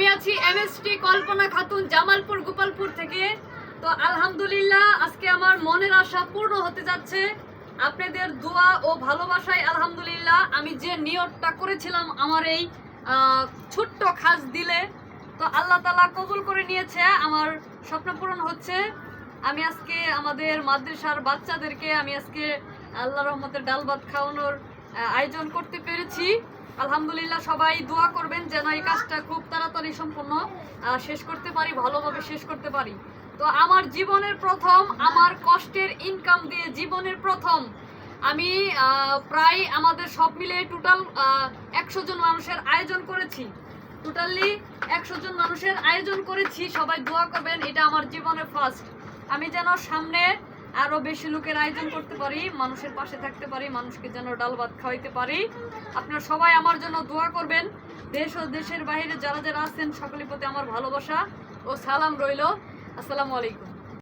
আমি আছি এমএসটি কল্পনা খাতুন জামালপুর গোপালপুর থেকে। তো আলহামদুলিল্লাহ আজকে আমার মনের আশা পূর্ণ হতে যাচ্ছে আপনাদের দোয়া ও ভালোবাসায়। আলহামদুলিল্লাহ আমি যে নিয়তটা করেছিলাম আমার এই ছোট্ট খাস দিলে, তো আল্লাহ তাআলা কবুল করে নিয়েছে, আমার স্বপ্ন পূরণ হচ্ছে। আমি আজকে আমাদের মাদ্রাসার বাচ্চাদেরকে আমি আজকে আল্লাহর রহমতের ডাল ভাত খাওয়ানোর আয়োজন করতে পেরেছি। আলহামদুলিল্লাহ সবাই দোয়া করবেন যেন এই কাজটা খুব তাড়াতাড়ি সম্পূর্ণ শেষ করতে পারি, ভালোভাবে শেষ করতে পারি। তো আমার জীবনের প্রথম, আমার কষ্টের ইনকাম দিয়ে জীবনের প্রথম আমি প্রায় আমাদের সব মিলে টোটাল 100 জন মানুষের আয়োজন করেছি। টোটালি 100 জন মানুষের আয়োজন করেছি। সবাই দোয়া করবেন, এটা আমার জীবনের ফার্স্ট। আমি যেন সামনে আরো বেশি লোকের আয়োজন করতে পারি, মানুষের পাশে থাকতে পারি, মানুষকে যেন ডাল ভাত খাওয়াইতে পারি। আপনারা সবাই আমার জন্য দোয়া করবেন। দেশ ও দেশের বাইরে যারা যারা আছেন সকলের প্রতি আমার ভালোবাসা ও সালাম রইল। আসসালামু আলাইকুম।